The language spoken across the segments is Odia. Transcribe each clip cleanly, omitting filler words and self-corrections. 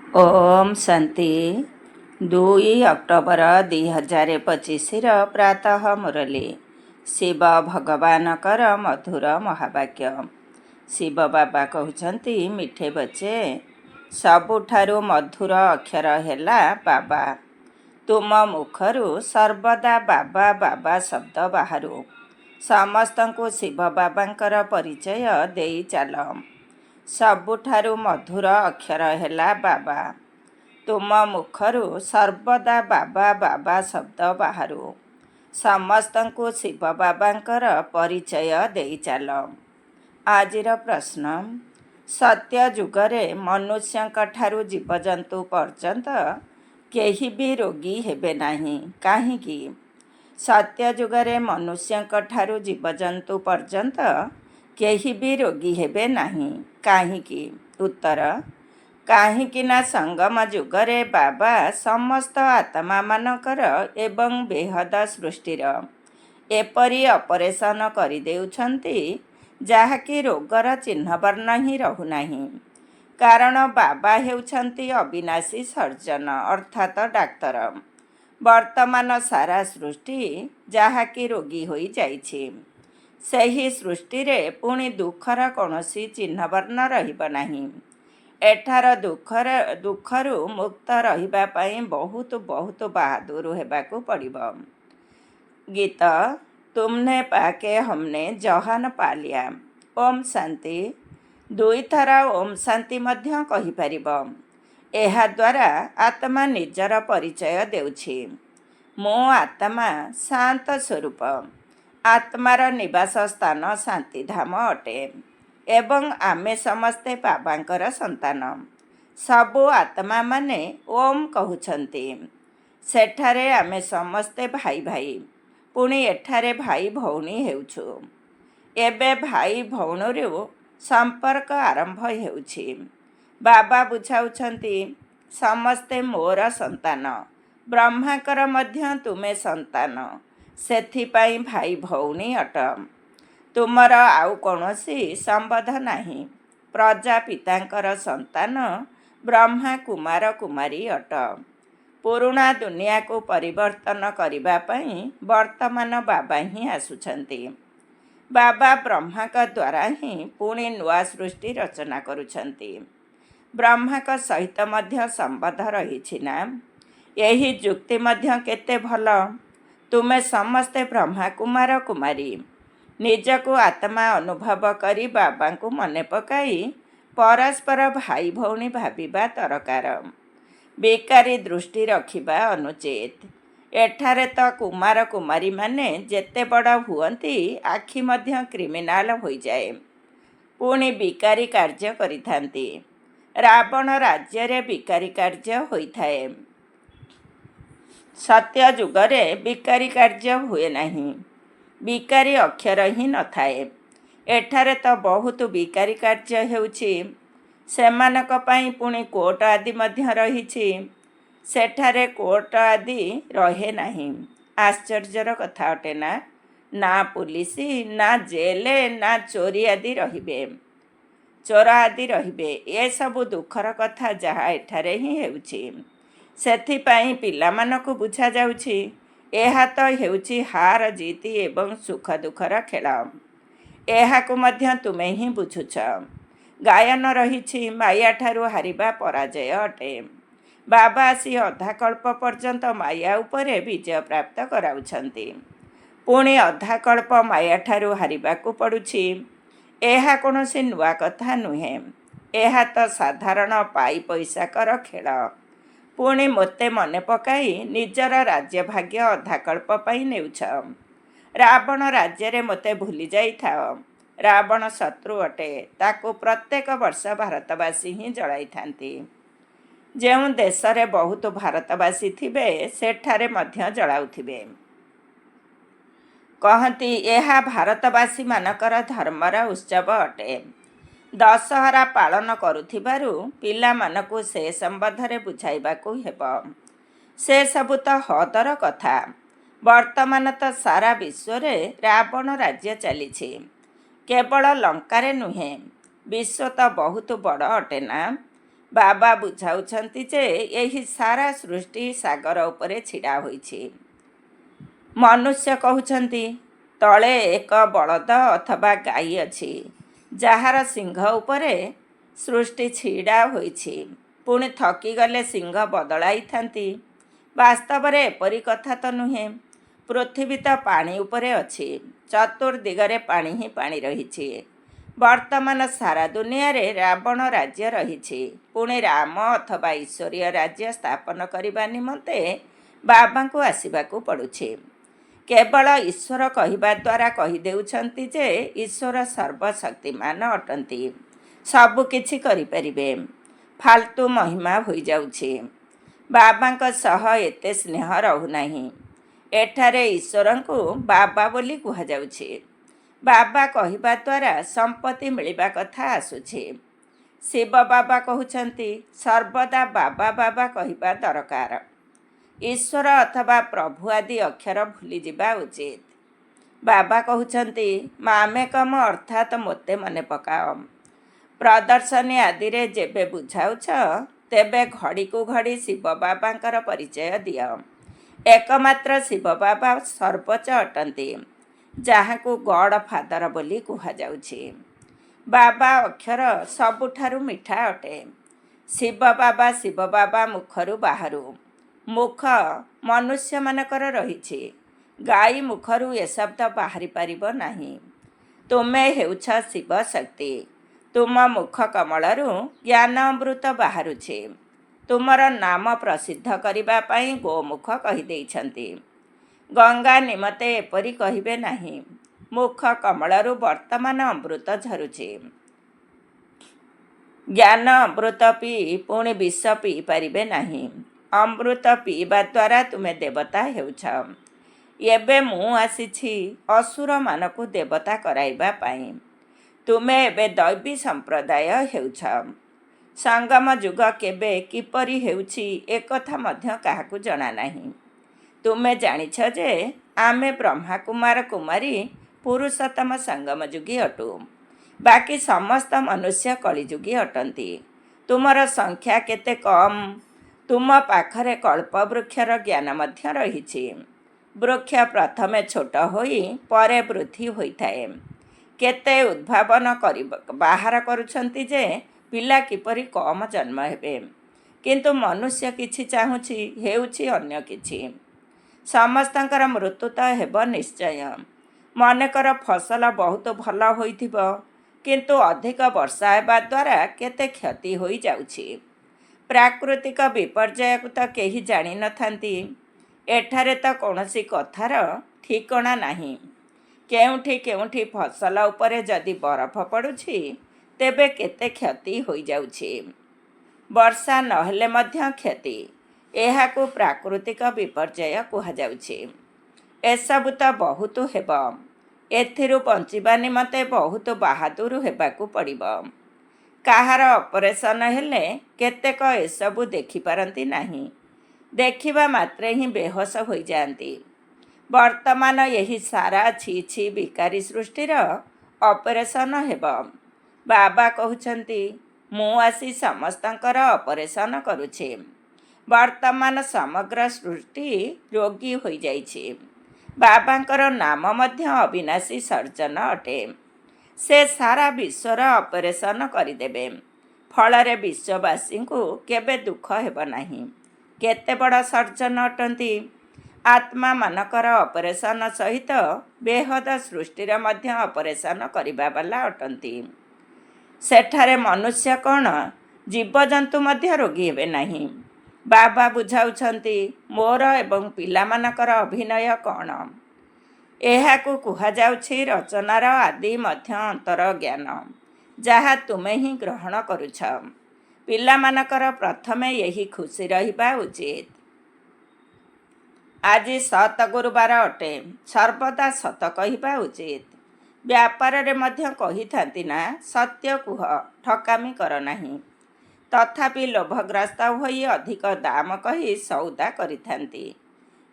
ओम शांति 2 ଅକ୍ଟୋବର 2025 प्रातः मुरली शिव भगवानकर मधुर महावाक्य। शिव बाबा कहते मिठे बच्चे सबुठारु मधुर अक्षर हैला बाबा। तुम मुखरु सर्वदा बाबा बाबा शब्द बाहरु समस्तंकु शिव बाबांकर परिचय देई चाल। सबुठारु मधुर अक्षर हैला बाबा। तुम मुखरु सर्वदा बाबा बाबा शब्द बाहरु समस्तंकु शिव बाबांकर परिचय देई चाल। आजिर प्रश्न, सत्य जुगरे मनुष्यंक ठारु जीवजंतु पर्यंत केही भी रोगी हेबे नाही, काहींकी? सत्य जुगरे मनुष्यंक ठारु जीवजंतु पर्यंत केही भी रोगी हेबे नाही, काहींकी? उत्तर, काहींकी ना संगम जुगरे बाबा समस्त आत्मा मानकर एवं बेहद सृष्टिर एपरी ऑपरेशन करि देउछंती जाहाकि रोगर चिन्ह वर्ण ही रहुनाही। कारण बाबा हेउछंती अविनाशी सर्जन अर्थात डाक्तर। वर्तमान सारा सृष्टि जाहाकि रोगी होई जाइछि, ସେହି ସୃଷ୍ଟିରେ ପୁଣି ଦୁଃଖର କୌଣସି ଚିହ୍ନ ବର୍ଣ୍ଣ ରହିବ ନାହିଁ। ଏଠାର ଦୁଃଖରୁ ମୁକ୍ତ ରହିବା ପାଇଁ ବହୁତ ବହୁତ ବାହାଦୁର ହେବାକୁ ପଡ଼ିବ। ଗୀତ ତୁମ୍ନେ ପାକେ ହମ୍ନେ ଜହାନ ପାଲିଆ। ଓମ୍ ଶାନ୍ତି 2 ଥର ଓମ୍ ଶାନ୍ତି ମଧ୍ୟ କହିପାରିବ। ଏହାଦ୍ୱାରା ଆତ୍ମା ନିଜର ପରିଚୟ ଦେଉଛି। ମୁଁ ଆତ୍ମା ଶାନ୍ତ ସ୍ୱରୂପ। ଆତ୍ମାର ନିବାସ ସ୍ଥାନ ଶାନ୍ତିଧାମ ଅଟେ ଏବଂ ଆମେ ସମସ୍ତେ ବାବାଙ୍କର ସନ୍ତାନ। ସବୁ ଆତ୍ମାମାନେ ଓମ୍ କହୁଛନ୍ତି। ସେଠାରେ ଆମେ ସମସ୍ତେ ଭାଇ ଭାଇ, ପୁଣି ଏଠାରେ ଭାଇ ଭଉଣୀ ହେଉଛୁ। ଏବେ ଭାଇ ଭଉଣୀରୁ ସମ୍ପର୍କ ଆରମ୍ଭ ହେଉଛି। ବାବା ବୁଝାଉଛନ୍ତି ସମସ୍ତେ ମୋର ସନ୍ତାନ। ବ୍ରହ୍ମାଙ୍କର ମଧ୍ୟ ତୁମେ ସନ୍ତାନ, ସେଥିପାଇଁ ଭାଇ ଭଉଣୀ ଅଟ। ତୁମର ଆଉ କୌଣସି ସମ୍ବନ୍ଧ ନାହିଁ। ପ୍ରଜାପିତାଙ୍କର ସନ୍ତାନ ବ୍ରହ୍ମା କୁମାର କୁମାରୀ ଅଟ। ପୁରୁଣା ଦୁନିଆକୁ ପରିବର୍ତ୍ତନ କରିବା ପାଇଁ ବର୍ତ୍ତମାନ ବାବା ହିଁ ଆସୁଛନ୍ତି। ବାବା ବ୍ରହ୍ମାଙ୍କ ଦ୍ୱାରା ହିଁ ପୁଣି ନୂଆ ସୃଷ୍ଟି ରଚନା କରୁଛନ୍ତି। ବ୍ରହ୍ମାଙ୍କ ସହିତ ମଧ୍ୟ ସମ୍ବନ୍ଧ ରହିଛି ନା? ଏହି ଯୁକ୍ତି ମଧ୍ୟ କେତେ ଭଲ। ତୁମେ ସମସ୍ତେ ବ୍ରହ୍ମା କୁମାର କୁମାରୀ। ନିଜକୁ ଆତ୍ମା ଅନୁଭବ କରି ବାବାଙ୍କୁ ମନେ ପକାଇ ପରସ୍ପର ଭାଇ ଭଉଣୀ ଭାବିବା ଦରକାର। ବେକାରୀ ଦୃଷ୍ଟି ରଖିବା ଅନୁଚିତ। ଏଠାରେ ତ କୁମାର କୁମାରୀମାନେ ଯେତେ ବଡ଼ ହୁଅନ୍ତି ଆଖି ମଧ୍ୟ କ୍ରିମିନାଲ ହୋଇଯାଏ, ପୁଣି ବିକାରୀ କାର୍ଯ୍ୟ କରିଥାନ୍ତି। ରାବଣ ରାଜ୍ୟରେ ବିକାରୀ କାର୍ଯ୍ୟ ହୋଇଥାଏ। ସତ୍ୟ ଯୁଗରେ ବିକାରୀ କାର୍ଯ୍ୟ ହୁଏ ନାହିଁ। ବିକାରୀ ଅକ୍ଷର ହିଁ ନଥାଏ। ଏଠାରେ ତ ବହୁତ ବିକାରୀ କାର୍ଯ୍ୟ ହେଉଛି। ସେମାନଙ୍କ ପାଇଁ ପୁଣି କୋର୍ଟ ଆଦି ମଧ୍ୟ ରହିଛି। ସେଠାରେ କୋର୍ଟ ଆଦି ରହେ ନାହିଁ। ଆଶ୍ଚର୍ଯ୍ୟର କଥା ଅଟେ ନା? ନା ପୁଲିସ, ନା ଜେଲ, ନା ଚୋର ଆଦି ରହିବେ। ଏସବୁ ଦୁଃଖର କଥା ଯାହା ଏଠାରେ ହିଁ ହେଉଛି। ସେଥିପାଇଁ ପିଲାମାନଙ୍କୁ ବୁଝାଯାଉଛି ଏହା ତ ହେଉଛି ହାର ଜିତ୍ ଏବଂ ସୁଖ ଦୁଃଖର ଖେଳ। ଏହାକୁ ମଧ୍ୟ ତୁମେ ହିଁ ବୁଝୁଛ। ଗାୟନ ରହିଛି ମାୟାଠାରୁ ହାରିବା ପରାଜୟ ଅଟେ। ବାବା ଆସି ଅଧାକଳ୍ପ ପର୍ଯ୍ୟନ୍ତ ମାୟା ଉପରେ ବିଜୟ ପ୍ରାପ୍ତ କରାଉଛନ୍ତି। ପୁଣି ଅଧାକଳ୍ପ ମାୟାଠାରୁ ହାରିବାକୁ ପଡ଼ୁଛି। ଏହା କୌଣସି ନୂଆ କଥା ନୁହେଁ। ଏହା ତ ସାଧାରଣ ପାଇ ପଇସାକର ଖେଳ। ପୁଣି ମୋତେ ମନେ ପକାଇ ନିଜର ରାଜ୍ୟଭାଗ୍ୟ ଅଧାକଳ୍ପ ପାଇଁ ନେଉଛ। ରାବଣ ରାଜ୍ୟରେ ମୋତେ ଭୁଲି ଯାଇଥାଅ। ରାବଣ ଶତ୍ରୁ ଅଟେ। ତାକୁ ପ୍ରତ୍ୟେକ ବର୍ଷ ଭାରତବାସୀ ହିଁ ଜଳାଇଥାନ୍ତି। ଯେଉଁ ଦେଶରେ ବହୁତ ଭାରତବାସୀ ଥିବେ ସେଠାରେ ମଧ୍ୟ ଜଳାଉଥିବେ। କହନ୍ତି ଏହା ଭାରତବାସୀମାନଙ୍କର ଧର୍ମର ଉତ୍ସବ ଅଟେ। ଦଶହରା ପାଳନ କରୁଥିବାରୁ ପିଲାମାନଙ୍କୁ ସେ ସମ୍ବନ୍ଧରେ ବୁଝାଇବାକୁ ହେବ। ସେସବୁ ତ ହଦର କଥା। ବର୍ତ୍ତମାନ ତ ସାରା ବିଶ୍ୱରେ ରାବଣ ରାଜ୍ୟ ଚାଲିଛି। କେବଳ ଲଙ୍କାରେ ନୁହେଁ, ବିଶ୍ୱ ତ ବହୁତ ବଡ଼ ଅଟେ ନା? ବାବା ବୁଝାଉଛନ୍ତି ଯେ ଏହି ସାରା ସୃଷ୍ଟି ସାଗର ଉପରେ ଛିଡ଼ା ହୋଇଛି। ମନୁଷ୍ୟ କହୁଛନ୍ତି ତଳେ ଏକ ବଳଦ ଅଥବା ଗାଈ ଅଛି, ଯାହାର ସିଂହ ଉପରେ ସୃଷ୍ଟି ଛିଡ଼ା ହୋଇଛି। ପୁଣି ଥକିଗଲେ ସିଂହ ବଦଳାଇଥାନ୍ତି। ବାସ୍ତବରେ ଏପରି କଥା ତ ନୁହେଁ। ପୃଥିବୀ ତ ପାଣି ଉପରେ ଅଛି। ଚତୁର୍ଦିଗରେ ପାଣି ହିଁ ପାଣି ରହିଛି। ବର୍ତ୍ତମାନ ସାରା ଦୁନିଆରେ ରାବଣ ରାଜ୍ୟ ରହିଛି। ପୁଣି ରାମ ଅଥବା ଈଶ୍ୱରୀୟ ରାଜ୍ୟ ସ୍ଥାପନ କରିବା ନିମନ୍ତେ ବାବାଙ୍କୁ ଆସିବାକୁ ପଡ଼ୁଛି। କେବଳ ଈଶ୍ୱର କହିବା ଦ୍ୱାରା କହିଦେଉଛନ୍ତି ଯେ ଈଶ୍ୱର ସର୍ବଶକ୍ତିମାନ ଅଟନ୍ତି, ସବୁ କିଛି କରିପାରିବେ। ଫାଲତୁ ମହିମା ହୋଇଯାଉଛି। ବାବାଙ୍କ ସହ ଏତେ ସ୍ନେହ ରହୁନାହିଁ। ଏଠାରେ ଈଶ୍ୱରଙ୍କୁ ବାବା ବୋଲି କୁହାଯାଉଛି। ବାବା କହିବା ଦ୍ୱାରା ସମ୍ପତ୍ତି ମିଳିବା କଥା ଆସୁଛି। ଶିବ ବାବା କହୁଛନ୍ତି ସର୍ବଦା ବାବା ବାବା କହିବା ଦରକାର। ଈଶ୍ୱର ଅଥବା ପ୍ରଭୁ ଆଦି ଅକ୍ଷର ଭୁଲିଯିବା ଉଚିତ। ବାବା କହୁଛନ୍ତି ମାମେକମ ଅର୍ଥାତ୍ ମୋତେ ମନେ ପକାଅ। ପ୍ରଦର୍ଶନୀ ଆଦିରେ ଯେବେ ବୁଝାଉଛ, ତେବେ ଘଡ଼ିକୁ ଘଡ଼ି ଶିବ ବାବାଙ୍କର ପରିଚୟ ଦିଅ। ଏକମାତ୍ର ଶିବ ବାବା ସର୍ବୋଚ୍ଚ ଅଟନ୍ତି, ଯାହାକୁ ଗଡ୍ ଫାଦର ବୋଲି କୁହାଯାଉଛି। ବାବା ଅକ୍ଷର ସବୁଠାରୁ ମିଠା ଅଟେ। ଶିବ ବାବା ମୁଖରୁ ବାହାରୁ। ମୁଖ ମନୁଷ୍ୟମାନଙ୍କର ରହିଛି। ଗାଈ ମୁଖରୁ ଏ ଶବ୍ଦ ବାହାରି ପାରିବ ନାହିଁ। ତୁମେ ହେଉଛ ଶିବ ଶକ୍ତି। ତୁମ ମୁଖ କମଳରୁ ଜ୍ଞାନ ଅମୃତ ବାହାରୁଛି। ତୁମର ନାମ ପ୍ରସିଦ୍ଧ କରିବା ପାଇଁ ଗୋମୁଖ କହିଦେଇଛନ୍ତି। ଗଙ୍ଗା ନିମନ୍ତେ ଏପରି କହିବେ ନାହିଁ। ମୁଖ କମଳରୁ ବର୍ତ୍ତମାନ ଅମୃତ ଝରୁଛି। ଜ୍ଞାନ ଅମୃତ ପିଇ ପୁଣି ବିଷ ପିଇପାରିବେ ନାହିଁ। ଅମୃତ ପିଇବା ଦ୍ୱାରା ତୁମେ ଦେବତା ହେଉଛ। ଏବେ ମୁଁ ଆସିଛି ଅସୁରମାନଙ୍କୁ ଦେବତା କରାଇବା ପାଇଁ। ତୁମେ ଏବେ ଦୈବୀ ସମ୍ପ୍ରଦାୟ ହେଉଛ। ସଙ୍ଗମ ଯୁଗ କେବେ କିପରି ହେଉଛି ଏକଥା ମଧ୍ୟ କାହାକୁ ଜଣା ନାହିଁ। ତୁମେ ଜାଣିଛ ଯେ ଆମେ ବ୍ରହ୍ମା କୁମାର କୁମାରୀ ପୁରୁଷୋତ୍ତମ ସଙ୍ଗମ ଯୁଗୀ ଅଟୁ। ବାକି ସମସ୍ତ ମନୁଷ୍ୟ କଳିଯୁଗୀ ଅଟନ୍ତି। ତୁମର ସଂଖ୍ୟା କେତେ କମ୍। ତୁମ ପାଖରେ କଳ୍ପବୃକ୍ଷର ଜ୍ଞାନ ମଧ୍ୟ ରହିଛି। ବୃକ୍ଷ ପ୍ରଥମେ ଛୋଟ ହୋଇ ପରେ ବୃଦ୍ଧି ହୋଇଥାଏ। କେତେ ଉଦ୍ଭାବନ ବାହାର କରୁଛନ୍ତି ଯେ ପିଲା କିପରି କମ୍ ଜନ୍ମ ହେବେ। କିନ୍ତୁ ମନୁଷ୍ୟ କିଛି ଚାହୁଁଛି, ହେଉଛି ଅନ୍ୟ କିଛି। ସମସ୍ତଙ୍କର ମୃତ୍ୟୁ ତ ହେବ ନିଶ୍ଚୟ। ମନେକର ଫସଲ ବହୁତ ଭଲ ହୋଇଥିବ, କିନ୍ତୁ ଅଧିକ ବର୍ଷା ହେବା ଦ୍ୱାରା କେତେ କ୍ଷତି ହୋଇଯାଉଛି। ପ୍ରାକୃତିକ ବିପର୍ଯ୍ୟୟକୁ ତ କେହି ଜାଣିନଥାନ୍ତି। ଏଠାରେ ତ କୌଣସି କଥାର ଠିକଣା ନାହିଁ। କେଉଁଠି କେଉଁଠି ଫସଲ ଉପରେ ଯଦି ବରଫ ପଡ଼ୁଛି, ତେବେ କେତେ କ୍ଷତି ହୋଇଯାଉଛି। ବର୍ଷା ନହେଲେ ମଧ୍ୟ କ୍ଷତି। ଏହାକୁ ପ୍ରାକୃତିକ ବିପର୍ଯ୍ୟୟ କୁହାଯାଉଛି। ଏସବୁ ତ ବହୁତ ହେବ। ଏଥିରୁ ବଞ୍ଚିବା ନିମନ୍ତେ ବହୁତ ବାହାଦୁର ହେବାକୁ ପଡ଼ିବ। କାହାର ଅପରେସନ ହେଲେ କେତେକ ଏସବୁ ଦେଖିପାରନ୍ତି ନାହିଁ। ଦେଖିବା ମାତ୍ରେ ହିଁ ବେହୋସ ହୋଇଯାଆନ୍ତି। ବର୍ତ୍ତମାନ ଏହି ସାରା ଛି ବିକାରୀ ସୃଷ୍ଟିର ଅପରେସନ ହେବ। ବାବା କହୁଛନ୍ତି ମୁଁ ଆସି ସମସ୍ତଙ୍କର ଅପରେସନ କରୁଛି। ବର୍ତ୍ତମାନ ସମଗ୍ର ସୃଷ୍ଟି ରୋଗୀ ହୋଇଯାଇଛି। ବାବାଙ୍କର ନାମ ମଧ୍ୟ ଅବିନାଶୀ ସର୍ଜନ ଅଟେ। ସେ ସାରା ବିଶ୍ୱର ଅପରେସନ କରିଦେବେ। ଫଳରେ ବିଶ୍ୱବାସୀଙ୍କୁ କେବେ ଦୁଃଖ ହେବ ନାହିଁ। କେତେ ବଡ଼ ସର୍ଜନ ଅଟନ୍ତି। ଆତ୍ମାମାନଙ୍କର ଅପରେସନ ସହିତ ବେହଦ ସୃଷ୍ଟିର ମଧ୍ୟ ଅପରେସନ କରିବା ବାଲା ଅଟନ୍ତି। ସେଠାରେ ମନୁଷ୍ୟ କ'ଣ, ଜୀବଜନ୍ତୁ ମଧ୍ୟ ରୋଗୀ ହେବେ ନାହିଁ। ବାବା ବୁଝାଉଛନ୍ତି ମୋର ଏବଂ ପିଲାମାନଙ୍କର ଅଭିନୟ କ'ଣ। ଏହାକୁ କୁହାଯାଉଛି ରଚନାର ଆଦି ମଧ୍ୟ ଅନ୍ତର ଜ୍ଞାନ, ଯାହା ତୁମେ ହିଁ ଗ୍ରହଣ କରୁଛ। ପିଲାମାନଙ୍କର ପ୍ରଥମେ ଏହି ଖୁସି ରହିବା ଉଚିତ। ଆଜି ସତ ଗୁରୁବାର ଅଟେ। ସର୍ବଦା ସତ କହିବା ଉଚିତ। ବ୍ୟାପାରରେ ମଧ୍ୟ କହିଥାନ୍ତି ନା, ସତ୍ୟ କୁହ, ଠକାମି କର ନାହିଁ। ତଥାପି ଲୋଭଗ୍ରସ୍ତ ହୋଇ ଅଧିକ ଦାମ କହି ସଉଦା କରିଥାନ୍ତି।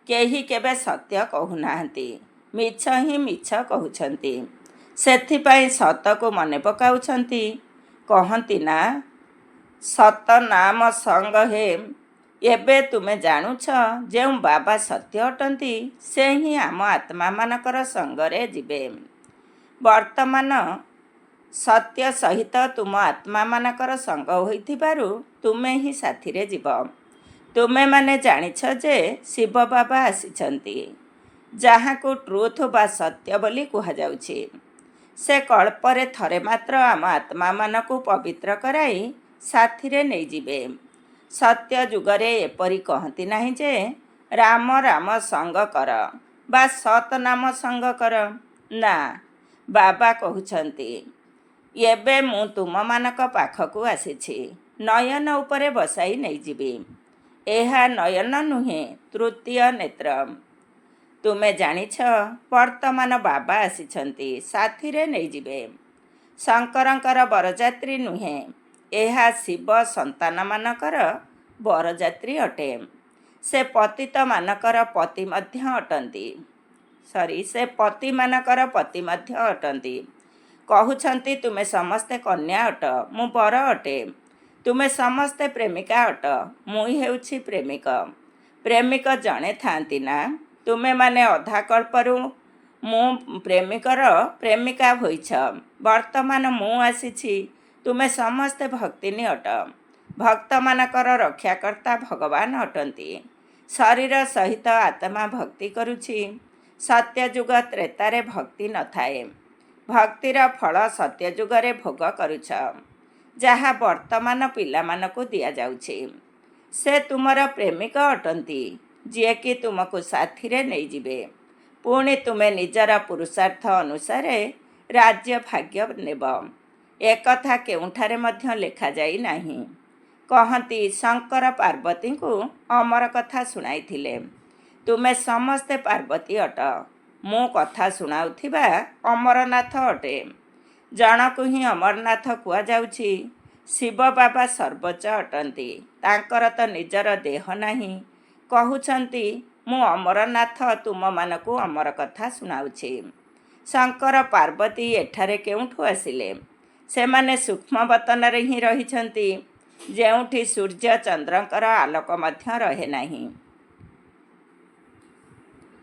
କେହି କେବେ ସତ୍ୟ କହୁନାହାନ୍ତି, ମିଛ ହିଁ ମିଛ କହୁଛନ୍ତି। ସେଥିପାଇଁ ସତକୁ ମନେ ପକାଉଛନ୍ତି। କହନ୍ତି ନା, ସତନାମ ସଙ୍ଗ ହେ। ଏବେ ତୁମେ ଜାଣୁଛ ଯେଉଁ ବାବା ସତ୍ୟ ଅଟନ୍ତି ସେ ହିଁ ଆମ ଆତ୍ମାମାନଙ୍କର ସଙ୍ଗରେ ଯିବେ। ବର୍ତ୍ତମାନ ସତ୍ୟ ସହିତ ତୁମ ଆତ୍ମାମାନଙ୍କର ସଙ୍ଗ ହୋଇଥିବାରୁ ତୁମେ ହିଁ ସାଥିରେ ଯିବ। ତୁମେମାନେ ଜାଣିଛ ଯେ ଶିବ ବାବା ଆସିଛନ୍ତି, ଯାହାକୁ ଟ୍ରୁଥ୍ ବା ସତ୍ୟ ବୋଲି କୁହାଯାଉଛି। ସେ କଳ୍ପରେ ଥରେ ମାତ୍ର ଆମ ଆତ୍ମାମାନଙ୍କୁ ପବିତ୍ର କରାଇ ସାଥିରେ ନେଇଯିବେ। ସତ୍ୟ ଯୁଗରେ ଏପରି କହନ୍ତି ନାହିଁ ଯେ ରାମ ରାମ ସଙ୍ଗ କର ବା ସତ୍ ନାମ ସଙ୍ଗ କର। ନା, ବାବା କହୁଛନ୍ତି ଏବେ ମୁଁ ତୁମମାନଙ୍କ ପାଖକୁ ଆସିଛି, ନୟନ ଉପରେ ବସାଇ ନେଇଯିବି। ଏହା ନୟନ ନୁହେଁ, ତୃତୀୟ ନେତ୍ର। ତୁମେ ଜାଣିଛ ବର୍ତ୍ତମାନ ବାବା ଆସିଛନ୍ତି, ସାଥିରେ ନେଇଯିବେ। ଶଙ୍କରଙ୍କର ବରଯାତ୍ରୀ ନୁହେଁ, ଏହା ଶିବ ସନ୍ତାନମାନଙ୍କର ବରଯାତ୍ରୀ ଅଟେ। ସେ ପତିତମାନଙ୍କର ପତି ମଧ୍ୟ ଅଟନ୍ତି। ସେ ପତିମାନଙ୍କର ପତି ମଧ୍ୟ ଅଟନ୍ତି। କହୁଛନ୍ତି ତୁମେ ସମସ୍ତେ କନ୍ୟା ଅଟ, ମୁଁ ବର ଅଟେ। ତୁମେ ସମସ୍ତେ ପ୍ରେମିକା ଅଟ, ମୁଁ ହେଉଛି ପ୍ରେମିକ। ପ୍ରେମିକ ଜଣେ ଥାଆନ୍ତି ନା? ତୁମେମାନେ ଅଧା କଳ୍ପରୁ ମୁଁ ପ୍ରେମିକର ପ୍ରେମିକା ହୋଇଛ। ବର୍ତ୍ତମାନ ମୁଁ ଆସିଛି, ତୁମେ ସମସ୍ତେ ଭକ୍ତିନୀ ଅଟ। ଭକ୍ତମାନଙ୍କର ରକ୍ଷାକର୍ତ୍ତା ଭଗବାନ ଅଟନ୍ତି। ଶରୀର ସହିତ ଆତ୍ମା ଭକ୍ତି କରୁଛି। ସତ୍ୟଯୁଗ ତ୍ରେତାରେ ଭକ୍ତି ନଥାଏ। ଭକ୍ତିର ଫଳ ସତ୍ୟଯୁଗରେ ଭୋଗ କରୁଛ, ଯାହା ବର୍ତ୍ତମାନ ପିଲାମାନଙ୍କୁ ଦିଆଯାଉଛି। ସେ ତୁମର ପ୍ରେମିକ ଅଟନ୍ତି, ଯିଏକି ତୁମକୁ ସାଥିରେ ନେଇଯିବେ। ପୁଣି ତୁମେ ନିଜର ପୁରୁଷାର୍ଥ ଅନୁସାରେ ରାଜ୍ୟ ଭାଗ୍ୟ ନେବ। ଏକଥା କେଉଁଠାରେ ମଧ୍ୟ ଲେଖାଯାଇ ନାହିଁ। କହନ୍ତି ଶଙ୍କର ପାର୍ବତୀଙ୍କୁ ଅମର କଥା ଶୁଣାଇଥିଲେ। ତୁମେ ସମସ୍ତେ ପାର୍ବତୀ ଅଟ। ମୁଁ କଥା ଶୁଣାଉଥିବା ଅମରନାଥ ଅଟେ। ଜଣକୁ ହିଁ ଅମରନାଥ କୁହାଯାଉଛି। ଶିବ ବାବା ସର୍ବୋଚ୍ଚ ଅଟନ୍ତି। ତାଙ୍କର ତ ନିଜର ଦେହ ନାହିଁ। କହୁଛନ୍ତି ମୁଁ ଅମରନାଥ ତୁମମାନଙ୍କୁ ଅମର କଥା ଶୁଣାଉଛି। ଶଙ୍କର ପାର୍ବତୀ ଏଠାରେ କେଉଁଠୁ ଆସିଲେ? ସେମାନେ ସୂକ୍ଷ୍ମବତନରେ ହିଁ ରହିଛନ୍ତି, ଯେଉଁଠି ସୂର୍ଯ୍ୟ ଚନ୍ଦ୍ରଙ୍କର ଆଲୋକ ମଧ୍ୟ ରହେ ନାହିଁ।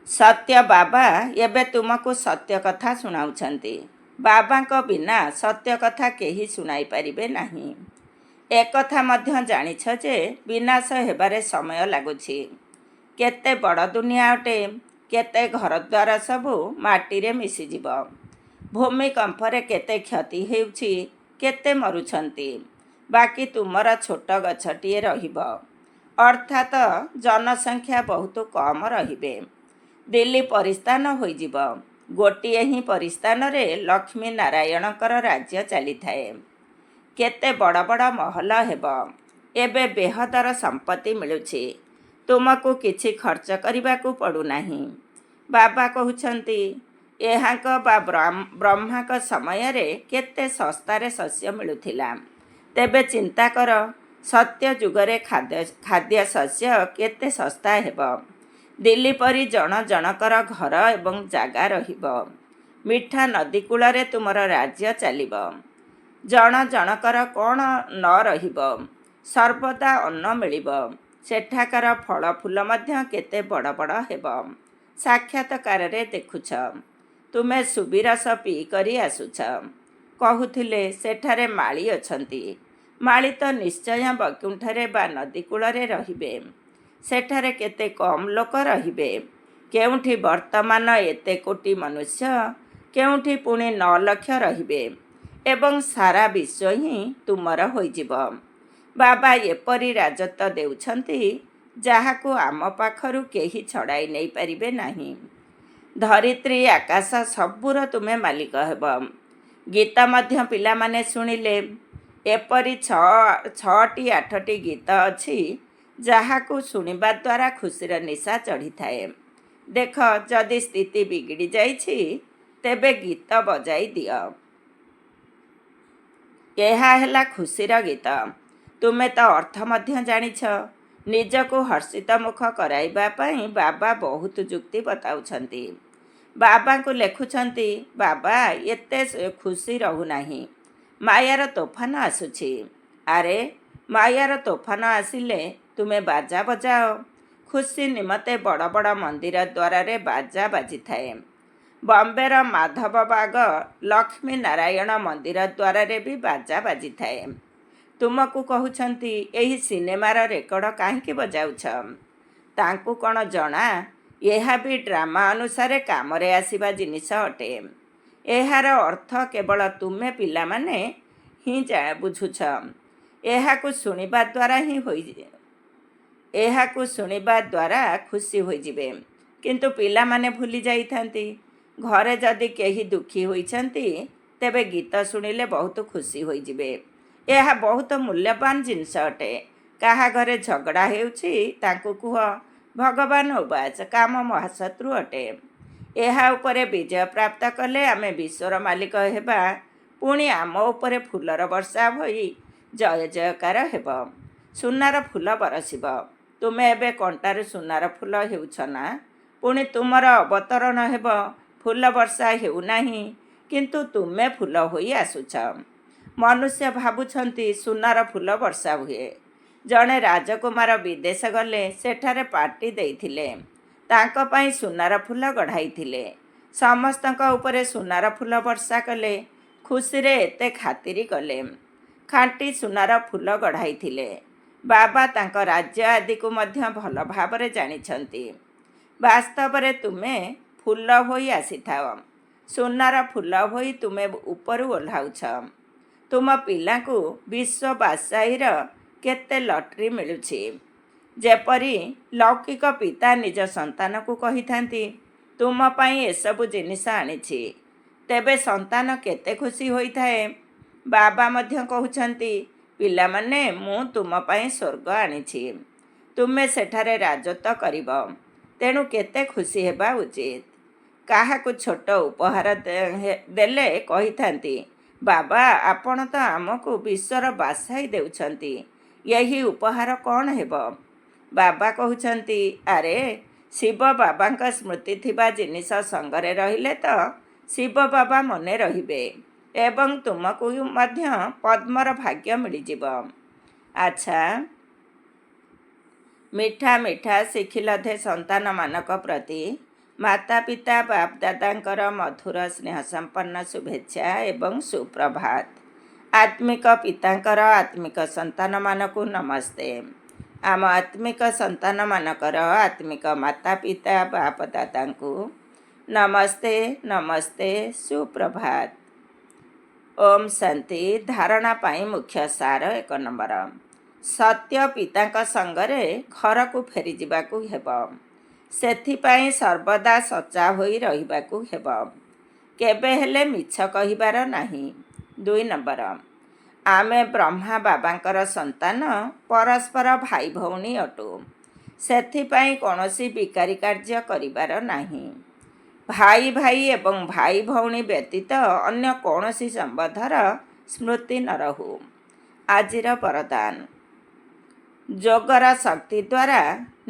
ସତ୍ୟ ବାବା ଏବେ ତୁମକୁ ସତ୍ୟ କଥା ଶୁଣାଉଛନ୍ତି। ବାବାଙ୍କ ବିନା ସତ୍ୟ କଥା କେହି ଶୁଣାଇ ପାରିବେ ନାହିଁ। ଏକଥା ମଧ୍ୟ ଜାଣିଛ ଯେ ବିନାଶ ହେବାରେ ସମୟ ଲାଗୁଛି। କେତେ ବଡ଼ ଦୁନିଆ ଅଟେ। କେତେ ଘରଦ୍ୱାର ସବୁ ମାଟିରେ ମିଶିଯିବ। ଭୂମିକମ୍ପରେ କେତେ କ୍ଷତି ହେଉଛି, କେତେ ମରୁଛନ୍ତି। ବାକି ତୁମର ଛୋଟ ଗଛଟିଏ ରହିବ, ଅର୍ଥାତ୍ ଜନସଂଖ୍ୟା ବହୁତ କମ୍ ରହିବେ। ଦିଲ୍ଲୀ ପରିସ୍ଥାନ ହୋଇଯିବ। ଗୋଟିଏ ହିଁ ପରିସ୍ଥାନରେ ଲକ୍ଷ୍ମୀ ନାରାୟଣଙ୍କର ରାଜ୍ୟ ଚାଲିଥାଏ। କେତେ ବଡ଼ ବଡ଼ ମହଲ ହେବ। ଏବେ ବେହଦର ସମ୍ପତ୍ତି ମିଳୁଛି। ତୁମକୁ କିଛି ଖର୍ଚ୍ଚ କରିବାକୁ ପଡ଼ୁନାହିଁ। ବାବା କହୁଛନ୍ତି ଏହାଙ୍କ ବା ବ୍ରହ୍ମାଙ୍କ ସମୟରେ କେତେ ଶସ୍ତାରେ ଶସ୍ୟ ମିଳୁଥିଲା। ତେବେ ଚିନ୍ତା କର, ସତ୍ୟ ଯୁଗରେ ଖାଦ୍ୟ ଶସ୍ୟ କେତେ ଶସ୍ତା ହେବ। ଦିଲ୍ଲୀ ପରି ଜଣ ଜଣକର ଘର ଏବଂ ଜାଗା ରହିବ। ମିଠା ନଦୀ କୂଳରେ ତୁମର ରାଜ୍ୟ ଚାଲିବ। ଜଣ ଜଣକର କ'ଣ ନ ରହିବ। ସର୍ବଦା ଅନ୍ନ ମିଳିବ। ସେଠାକାର ଫଳ ଫୁଲ ମଧ୍ୟ କେତେ ବଡ଼ ବଡ଼ ହେବ। ସାକ୍ଷାତକାରରେ ଦେଖୁଛ। ତୁମେ ସୁବିରସ ପିଇକରି ଆସୁଛ। କହୁଥିଲେ ସେଠାରେ ମାଳି ଅଛନ୍ତି। ମାଳି ତ ନିଶ୍ଚୟ ବୈକୁଣ୍ଠରେ ବା ନଦୀ କୂଳରେ ରହିବେ। ସେଠାରେ କେତେ କମ୍ ଲୋକ ରହିବେ। କେଉଁଠି ବର୍ତ୍ତମାନ ଏତେ କୋଟି ମନୁଷ୍ୟ, କେଉଁଠି ପୁଣି 9 ଲକ୍ଷ ରହିବେ ଏବଂ ସାରା ବିଶ୍ୱ ହିଁ ତୁମର ହୋଇଯିବ। ବାବା ଏପରି ରାଜତ୍ୱ ଦେଉଛନ୍ତି, ଯାହାକୁ ଆମ ପାଖରୁ କେହି ଛଡ଼ାଇ ନେଇପାରିବେ ନାହିଁ। ଧରିତ୍ରୀ ଆକାଶ ସବୁର ତୁମେ ମାଲିକ ହେବ। ଗୀତ ମଧ୍ୟ ପିଲାମାନେ ଶୁଣିଲେ। ଏପରି 6ଟି 8ଟି ଗୀତ ଅଛି, ଯାହାକୁ ଶୁଣିବା ଦ୍ୱାରା ଖୁସିର ନିଶା ଚଢ଼ିଥାଏ। ଦେଖ, ଯଦି ସ୍ଥିତି ବିଗିଡ଼ି ଯାଇଛି, ତେବେ ଗୀତ ବଜାଇ ଦିଅ। ଏହା ହେଲା ଖୁସିର ଗୀତ। ତୁମେ ତ ଅର୍ଥ ମଧ୍ୟ ଜାଣିଛ। ନିଜକୁ ହର୍ଷିତ ମୁଖ କରାଇବା ପାଇଁ ବାବା ବହୁତ ଯୁକ୍ତି ବତାଉଛନ୍ତି। ବାବାଙ୍କୁ ଲେଖୁଛନ୍ତି ବାବା ଏତେ ଖୁସି ରହୁନାହିଁ, ମାୟାର ତୋଫାନ ଆସୁଛି। ଆରେ ମାୟାର ତୋଫାନ ଆସିଲେ ତୁମେ ବାଜା ବଜାଅ। ଖୁସି ନିମନ୍ତେ ବଡ଼ ବଡ଼ ମନ୍ଦିର ଦ୍ୱାରରେ ବାଜା ବାଜିଥାଏ। ବମ୍ବେର ମାଧବବାଗ ଲକ୍ଷ୍ମୀ ନାରାୟଣ ମନ୍ଦିର ଦ୍ୱାରରେ ବି ବାଜା ବାଜିଥାଏ। ତୁମକୁ କହୁଛନ୍ତି ଏହି ସିନେମାର ରେକର୍ଡ଼ କାହିଁକି ବଜାଉଛ? ତାଙ୍କୁ କ'ଣ ଜଣା ଏହା ବି ଡ୍ରାମା ଅନୁସାରେ କାମରେ ଆସିବା ଜିନିଷ ଅଟେ। ଏହାର ଅର୍ଥ କେବଳ ତୁମେ ପିଲାମାନେ ହିଁ ବୁଝୁଛ। ଏହାକୁ ଶୁଣିବା ଦ୍ୱାରା ଖୁସି ହୋଇଯିବେ, କିନ୍ତୁ ପିଲାମାନେ ଭୁଲି ଯାଇଥାନ୍ତି। ଘରେ ଯଦି କେହି ଦୁଃଖୀ ହୋଇଛନ୍ତି, ତେବେ ଗୀତ ଶୁଣିଲେ ବହୁତ ଖୁସି ହୋଇଯିବେ। ଏହା ବହୁତ ମୂଲ୍ୟବାନ ଜିନିଷ ଅଟେ। କାହା ଘରେ ଝଗଡ଼ା ହେଉଛି, ତାଙ୍କୁ କୁହ ଭଗବାନ ଉବାଚ କାମ ମହାଶତ୍ରୁ ଅଟେ। ଏହା ଉପରେ ବିଜୟ ପ୍ରାପ୍ତ କଲେ ଆମେ ବିଶ୍ୱର ମାଲିକ ହେବା। ପୁଣି ଆମ ଉପରେ ଫୁଲର ବର୍ଷା ହୋଇ ଜୟ ଜୟକାର ହେବ। ସୁନାର ଫୁଲ ବରସିବ। ତୁମେ ଏବେ କଣ୍ଟାରୁ ସୁନାର ଫୁଲ ହେଉଛ ନା? ପୁଣି ତୁମର ଅବତରଣ ହେବ। ଫୁଲ ବର୍ଷା ହେଉନାହିଁ, କିନ୍ତୁ ତୁମେ ଫୁଲ ହୋଇ ଆସୁଛ। ମନୁଷ୍ୟ ଭାବୁଛନ୍ତି ସୁନାର ଫୁଲ ବର୍ଷା ହୁଏ। ଜଣେ ରାଜକୁମାର ବିଦେଶ ଗଲେ, ସେଠାରେ ପାର୍ଟି ଦେଇଥିଲେ। ତାଙ୍କ ପାଇଁ ସୁନାର ଫୁଲ ଗଢ଼ାଇଥିଲେ। ସମସ୍ତଙ୍କ ଉପରେ ସୁନାର ଫୁଲ ବର୍ଷା କଲେ। ଖୁସିରେ ଏତେ ଖାତିରି କଲେ। ଖାଣ୍ଟି ସୁନାର ଫୁଲ ଗଢ଼ାଇଥିଲେ। ବାବା ତାଙ୍କ ରାଜ୍ୟ ଆଦିକୁ ମଧ୍ୟ ଭଲ ଭାବରେ ଜାଣିଛନ୍ତି। ବାସ୍ତବରେ ତୁମେ ଫୁଲ ହୋଇ ଆସିଥାଅ। ସୁନାର ଫୁଲ ହୋଇ ତୁମେ ଉପରୁ ଓହ୍ଲାଉଛ। ତୁମ ପିଲାଙ୍କୁ ବିଶ୍ୱ ବାଦଶାହୀର କେତେ ଲଟେରୀ ମିଳୁଛି। ଯେପରି ଲୌକିକ ପିତା ନିଜ ସନ୍ତାନକୁ କହିଥାନ୍ତି, ତୁମ ପାଇଁ ଏସବୁ ଜିନିଷ ଆଣିଛି। ତେବେ ସନ୍ତାନ କେତେ ଖୁସି ହୋଇଥାଏ। ବାବା ମଧ୍ୟ କହୁଛନ୍ତି, ପିଲାମାନେ, ମୁଁ ତୁମ ପାଇଁ ସ୍ୱର୍ଗ ଆଣିଛି। ତୁମେ ସେଠାରେ ରାଜତ୍ୱ କରିବ। ତେଣୁ କେତେ ଖୁସି ହେବା ଉଚିତ। କାହାକୁ ଛୋଟ ଉପହାର ଦେଲେ କହିଥାନ୍ତି, ବାବା, ଆପଣ ତ ଆମକୁ ବିଶ୍ୱର ବାଦଶାହୀ ଦେଉଛନ୍ତି। ଏହି ଉପହାର କ'ଣ ହେବ? ବାବା କହୁଛନ୍ତି, ଆରେ, ଶିବ ବାବାଙ୍କ ସ୍ମୃତି ଥିବା ଜିନିଷ ସଙ୍ଗରେ ରହିଲେ ତ ଶିବ ବାବା ମନେ ରହିବେ ଏବଂ ତୁମକୁ ମଧ୍ୟ ପଦ୍ମର ଭାଗ୍ୟ ମିଳିଯିବ। ଆଚ୍ଛା, ମିଠା ମିଠା ଶିଖିଲଧେ ସନ୍ତାନମାନଙ୍କ ପ୍ରତି ମାତା ପିତା ବାପ ଦାଦାଙ୍କର ମଧୁର ସ୍ନେହ ସମ୍ପନ୍ନ ଶୁଭେଚ୍ଛା ଏବଂ ସୁପ୍ରଭାତ। ଆତ୍ମିକ ପିତାଙ୍କର ଆତ୍ମିକ ସନ୍ତାନମାନଙ୍କୁ ନମସ୍ତେ। ଆମ ଆତ୍ମିକ ସନ୍ତାନମାନଙ୍କର ଆତ୍ମିକ ମାତା ପିତା ବାପ ଦାଦାଙ୍କୁ ନମସ୍ତେ ନମସ୍ତେ, ସୁପ୍ରଭାତ। ଓମ୍ ଶାନ୍ତି। ଧାରଣା ପାଇଁ ମୁଖ୍ୟ ସାର 1 ନମ୍ବର। ସତ୍ୟ ପିତାଙ୍କ ସଙ୍ଗରେ ଘରକୁ ଫେରିଯିବାକୁ ହେବ। ସେଥିପାଇଁ ସର୍ବଦା ସଚା ହୋଇ ରହିବାକୁ ହେବ। କେବେ ହେଲେ ମିଛ କହିବାର ନାହିଁ। 2 ନମ୍ବର। ଆମେ ବ୍ରହ୍ମା ବାବାଙ୍କର ସନ୍ତାନ, ପରସ୍ପର ଭାଇ ଭଉଣୀ ଅଟୁ। ସେଥିପାଇଁ କୌଣସି ବିକାରୀ କାର୍ଯ୍ୟ କରିବାର ନାହିଁ। ଭାଇ ଭାଇ ଏବଂ ଭାଇ ଭଉଣୀ ବ୍ୟତୀତ ଅନ୍ୟ କୌଣସି ସମ୍ବନ୍ଧର ସ୍ମୃତି ନ ରହୁ। ଆଜିର ବରଦାନ। ଯୋଗର ଶକ୍ତି ଦ୍ୱାରା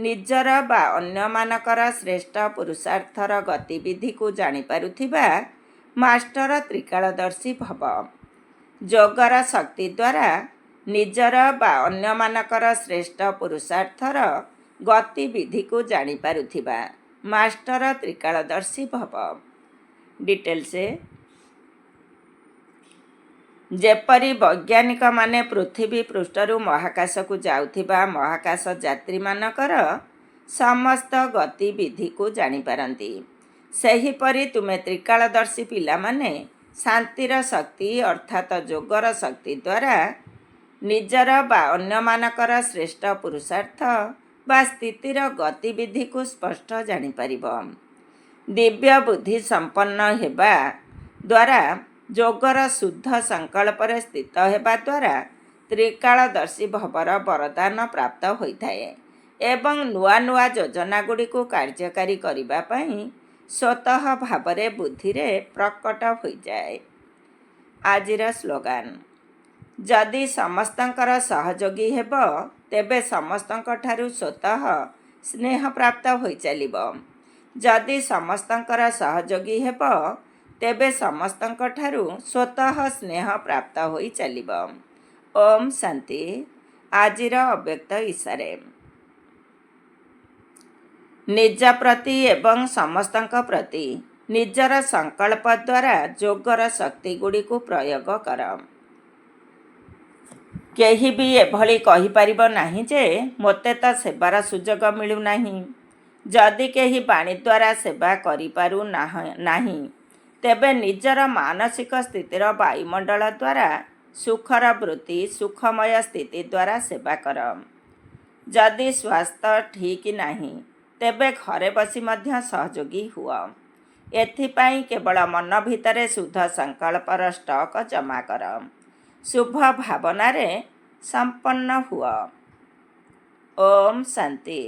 ନିଜର ବା ଅନ୍ୟମାନଙ୍କର ଶ୍ରେଷ୍ଠ ପୁରୁଷାର୍ଥର ଗତିବିଧିକୁ ଜାଣିପାରୁଥିବା ମାଷ୍ଟର ତ୍ରିକାଳଦର୍ଶୀ ଭବ। ଯୋଗର ଶକ୍ତି ଦ୍ୱାରା ନିଜର ବା ଅନ୍ୟମାନଙ୍କର ଶ୍ରେଷ୍ଠ ପୁରୁଷାର୍ଥର ଗତିବିଧିକୁ ଜାଣିପାରୁଥିବା ମାଷ୍ଟର ତ୍ରିକାଳଦର୍ଶୀ ଭବ। ଡିଟେଲ୍ସ। ଯେପରି ବୈଜ୍ଞାନିକମାନେ ପୃଥିବୀ ପୃଷ୍ଠରୁ ମହାକାଶକୁ ଯାଉଥିବା ମହାକାଶ ଯାତ୍ରୀମାନଙ୍କର ସମସ୍ତ ଗତିବିଧିକୁ ଜାଣିପାରନ୍ତି, ସେହିପରି ତୁମେ ତ୍ରିକାଳଦର୍ଶୀ ପିଲାମାନେ ଶାନ୍ତିର ଶକ୍ତି ଅର୍ଥାତ୍ ଯୋଗର ଶକ୍ତି ଦ୍ୱାରା ନିଜର ବା ଅନ୍ୟମାନଙ୍କର ଶ୍ରେଷ୍ଠ ପୁରୁଷାର୍ଥ ବା ସ୍ଥିତିର ଗତିବିଧିକୁ ସ୍ପଷ୍ଟ ଜାଣିପାରିବ। ଦିବ୍ୟ ବୁଦ୍ଧି ସମ୍ପନ୍ନ ହେବା ଦ୍ୱାରା ଯୋଗର ଶୁଦ୍ଧ ସଂକଳ୍ପରେ ସ୍ଥିତ ହେବା ଦ୍ୱାରା ତ୍ରିକାଳଦର୍ଶୀ ଭବର ବରଦାନ ପ୍ରାପ୍ତ ହୋଇଥାଏ ଏବଂ ନୂଆ ନୂଆ ଯୋଜନାଗୁଡ଼ିକୁ କାର୍ଯ୍ୟକାରୀ କରିବା ପାଇଁ ସ୍ୱତଃ ଭାବରେ ବୁଦ୍ଧିରେ ପ୍ରକଟ ହୋଇଯାଏ। ଆଜିର ସ୍ଲୋଗାନ। ଯଦି ସମସ୍ତଙ୍କର ସହଯୋଗୀ ହେବ, ତେବେ ସମସ୍ତଙ୍କଠାରୁ ସ୍ୱତଃ ସ୍ନେହ ପ୍ରାପ୍ତ ହୋଇଚାଲିବ। ଯଦି ସମସ୍ତଙ୍କର ସହଯୋଗୀ ହେବ, ତେବେ ସମସ୍ତଙ୍କଠାରୁ ସ୍ୱତଃ ସ୍ନେହ ପ୍ରାପ୍ତ ହୋଇ ଚାଲିବ। ଓମ୍ ଶାନ୍ତି। ଆଜିର ଅବ୍ୟକ୍ତ ଇଶାରେ। ନିଜ ପ୍ରତି ଏବଂ ସମସ୍ତଙ୍କ ପ୍ରତି ନିଜର ସଂକଳ୍ପ ଦ୍ୱାରା ଯୋଗର ଶକ୍ତିଗୁଡ଼ିକୁ ପ୍ରୟୋଗ କର। କେହି ବି ଏଭଳି କହିପାରିବ ନାହିଁ ଯେ ମୋତେ ତ ସେବାର ସୁଯୋଗ ମିଳୁନାହିଁ। ଯଦି କେହି ବାଣୀ ଦ୍ୱାରା ସେବା କରିପାରୁ ନାହିଁ, ତେବେ ନିଜର ମାନସିକ ସ୍ଥିତିର ବାୟୁମଣ୍ଡଳ ଦ୍ୱାରା ସୁଖର ବୃତ୍ତି, ସୁଖମୟ ସ୍ଥିତି ଦ୍ୱାରା ସେବା କର। ଯଦି ସ୍ୱାସ୍ଥ୍ୟ ଠିକ୍ ନାହିଁ, ତେବେ ଘରେ ବସି ମଧ୍ୟ ସହଯୋଗୀ ହୁଅ। ଏଥିପାଇଁ କେବଳ ମନ ଭିତରେ ଶୁଦ୍ଧ ସଂକଳ୍ପର ଷ୍ଟକ୍ ଜମା କର। ଶୁଭ ଭାବନାରେ ସମ୍ପନ୍ନ ହୁଅ। ଓମ୍ ଶାନ୍ତି।